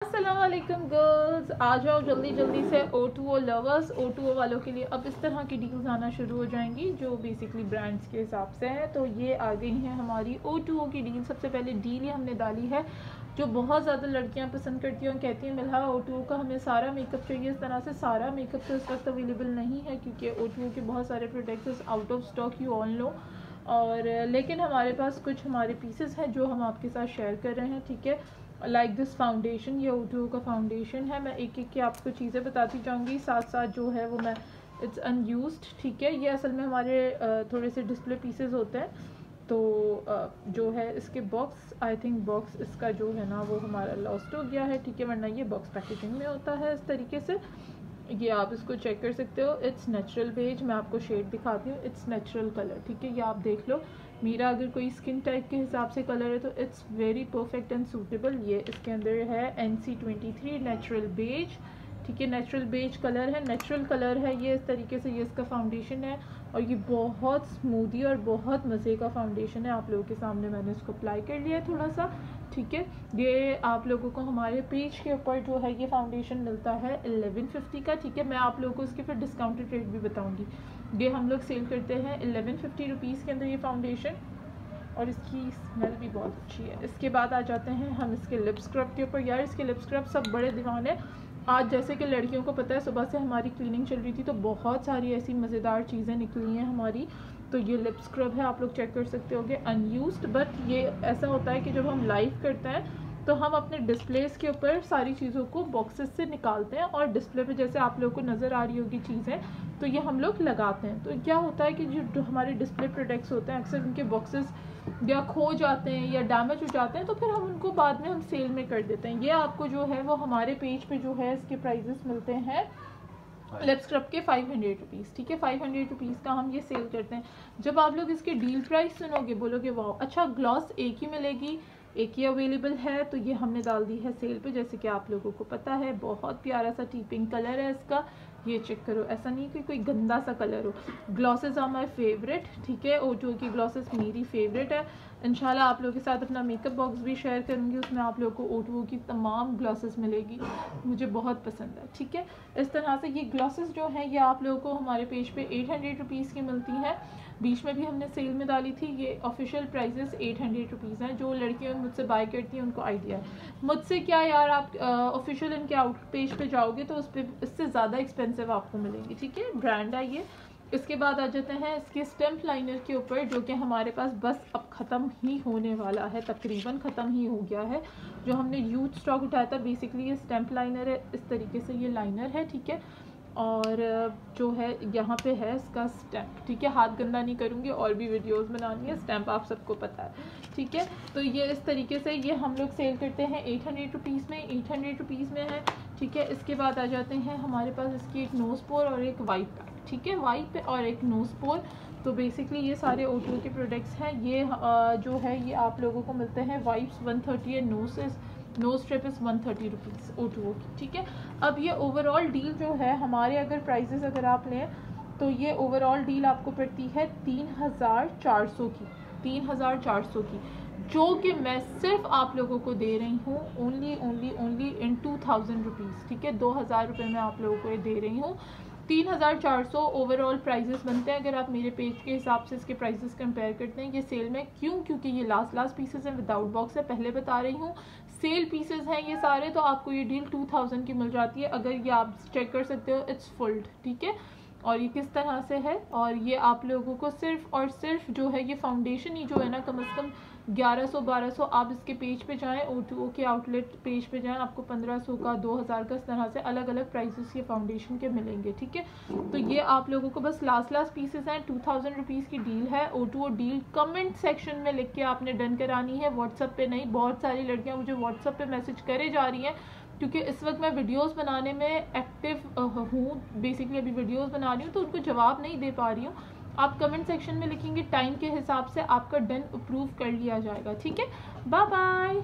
अस्सलामुअलैकुम गर्ल्स, आ जाओ जल्दी जल्दी से O2O लवर्स। O2O वालों के लिए अब इस तरह की डील्स आना शुरू हो जाएंगी जो बेसिकली ब्रांड्स के हिसाब से हैं। तो ये आ गई हैं हमारी O2O की डील। सबसे पहले डील ये हमने डाली है जो बहुत ज़्यादा लड़कियां पसंद करती हैं और कहती हैं मिला O2O का हमें सारा मेकअप चाहिए। इस तरह से सारा मेकअप तो इस वक्त अवेलेबल नहीं है क्योंकि O2O के बहुत सारे products out of stock you all know. और लेकिन हमारे पास कुछ हमारे पीसेस हैं जो हम आपके साथ शेयर कर रहे हैं, ठीक है। लाइक दिस फाउंडेशन, ये O2O का फाउंडेशन है। मैं एक एक की आपको चीज़ें बताती जाऊंगी, साथ साथ जो है वो मैं इट्स अनयूज्ड, ठीक है। ये असल में हमारे थोड़े से डिस्प्ले पीसेस होते हैं। तो जो है इसके बॉक्स, आई थिंक बॉक्स इसका जो है ना वो हमारा लॉस्ट हो गया है, ठीक है, वरना ये बॉक्स पैकेजिंग में होता है इस तरीके से। ये आप इसको चेक कर सकते हो। इट्स नेचुरल बेज, मैं आपको शेड दिखाती हूँ। इट्स नेचुरल कलर, ठीक है, ये आप देख लो। मेरा अगर कोई स्किन टाइप के हिसाब से कलर है तो it's very perfect and suitable. ये इसके अंदर है NC23 नेचुरल बेज, ठीक है। नेचुरल बेज कलर है, नेचुरल कलर है ये इस तरीके से। ये इसका फाउंडेशन है और ये बहुत स्मूदी और बहुत मज़े का फाउंडेशन है। आप लोगों के सामने मैंने इसको अप्लाई कर लिया है थोड़ा सा, ठीक है। ये आप लोगों को हमारे पेज के ऊपर जो है ये फाउंडेशन मिलता है 1150 का, ठीक है। मैं आप लोगों को इसके फिर डिस्काउंटेड रेट भी बताऊंगी। ये हम लोग सेल करते हैं 1150 रुपीज़ के अंदर ये फाउंडेशन, और इसकी स्मेल भी बहुत अच्छी है। इसके बाद आ जाते हैं हम इसके लिप स्क्रब के ऊपर। यार इसके लिप स्क्रब सब बड़े दीवाने। आज जैसे कि लड़कियों को पता है सुबह से हमारी क्लीनिंग चल रही थी तो बहुत सारी ऐसी मज़ेदार चीज़ें निकली हैं हमारी। तो ये लिप स्क्रब है, आप लोग चेक कर सकते होगे, अनयूज्ड। बट ये ऐसा होता है कि जब हम लाइव करते हैं तो हम अपने डिस्प्लेस के ऊपर सारी चीज़ों को बॉक्सेस से निकालते हैं और डिस्प्ले पे जैसे आप लोगों को नज़र आ रही होगी चीज़ें, तो ये हम लोग लगाते हैं। तो क्या होता है कि जो हमारे डिस्प्ले प्रोडक्ट्स होते हैं अक्सर उनके बॉक्सेस या खो जाते हैं या डैमेज हो जाते हैं, तो फिर हम उनको बाद में हम सेल में कर देते हैं। ये आपको जो है वो हमारे पेज पे जो है इसके प्राइजेस मिलते हैं लिप स्क्रब के 500 रुपीज़, ठीक है। 500 रुपीज़ का हम ये सेल करते हैं। जब आप लोग इसके डील प्राइस सुनोगे बोलोगे वाह, अच्छा ग्लॉस एक ही मिलेगी, एक ही अवेलेबल है। तो ये हमने डाल दी है सेल पे, जैसे कि आप लोगों को पता है। बहुत प्यारा सा टी पिंक कलर है इसका, ये चेक करो। ऐसा नहीं कि कोई गंदा सा कलर हो। ग्लॉसेस आर माई फेवरेट, ठीक है। O2O की ग्लॉसेस मेरी फेवरेट है। इंशाल्लाह आप लोगों के साथ अपना मेकअप बॉक्स भी शेयर करूँगी, उसमें आप लोगों को O2O की तमाम ग्लॉसेस मिलेगी, मुझे बहुत पसंद है, ठीक है। इस तरह से ये ग्लॉसेस जो हैं ये आप लोगों को हमारे पेज पे 800 रुपीज़ की मिलती हैं। बीच में भी हमने सेल में डाली थी। ये ऑफिशियल प्राइजेस 800 रुपीज़ हैं। जो लड़कियां मुझसे बाय करती हैं उनको आइडिया है। मुझसे क्या यार, आप ऑफिशियल इनके आउट पेज पे जाओगे तो उस पर इससे ज़्यादा एक्सपेंसिव आपको मिलेंगी, ठीक है। ब्रांड है ये। इसके बाद आ जाते हैं इसके स्टेम्प लाइनर के ऊपर, जो कि हमारे पास बस अब ख़त्म ही होने वाला है, तकरीबन ख़त्म ही हो गया है। जो हमने यूथ स्टॉक उठाया था बेसिकली ये स्टेम्प लाइनर है। इस तरीके से ये लाइनर है, ठीक है। और जो है यहाँ पे है इसका स्टैम्प, ठीक है। हाथ गंदा नहीं करूँगी, और भी वीडियोस बनानी है। स्टैम्प आप सबको पता है, ठीक है। तो ये इस तरीके से ये हम लोग सेल करते हैं 800 रुपीज़ में, 800 रुपीज़ में है, ठीक है। इसके बाद आ जाते हैं हमारे पास इसकी एक नोज़ पोर और एक वाइट पैक, ठीक है, वाइट पे और एक नोज़ पोर। तो बेसिकली ये सारे O2O के प्रोडक्ट्स हैं। ये जो है ये आप लोगों को मिलते हैं wipes 130 and knows strip is 130 rupees O2O की, ठीक है। अब ये ओवरऑल डील जो है हमारे अगर प्राइजेस अगर आप लें तो ये ओवरऑल डील आपको पड़ती है 3400 की, 3400 की, जो कि मैं सिर्फ आप लोगों को दे रही हूँ ओनली इन 2000 रुपीज़, ठीक है। 2000 रुपये में आप लोगों को ये दे रही हूँ। 3400 ओवरऑल प्राइजेस बनते हैं अगर आप मेरे पेज के हिसाब से इसके प्राइजेस कंपेयर करते हैं। ये सेल में क्यों, क्योंकि ये लास्ट पीसेस हैं, विदाउट बॉक्स है, पहले बता रही हूँ। सेल पीसेस हैं ये सारे, तो आपको ये डील 2000 की मिल जाती है। अगर ये आप चेक कर सकते हो, इट्स फुल्ड, ठीक है। और ये किस तरह से है, और ये आप लोगों को सिर्फ और सिर्फ जो है ये फाउंडेशन ही जो है ना कम से कम 1100-1200, आप इसके पेज पे जाएं, O2O के आउटलेट पेज पे जाएं, आपको 1500 का, 2000 का, इस तरह से अलग अलग प्राइसेस ये फाउंडेशन के मिलेंगे, ठीक है। तो ये आप लोगों को बस लास्ट पीसेस हैं। 2000 रुपीज़ की डील है, O2O डील। कमेंट सेक्शन में लिख के आपने डन करानी है, व्हाट्सएप पे नहीं। बहुत सारी लड़कियाँ मुझे व्हाट्सएप पे मैसेज करे जा रही हैं क्योंकि इस वक्त मैं वीडियोस बनाने में एक्टिव हूँ, बेसिकली अभी वीडियोस बना रही हूँ तो उनको जवाब नहीं दे पा रही हूँ। आप कमेंट सेक्शन में लिखेंगे, टाइम के हिसाब से आपका डन अप्रूव कर लिया जाएगा, ठीक है। Bye bye.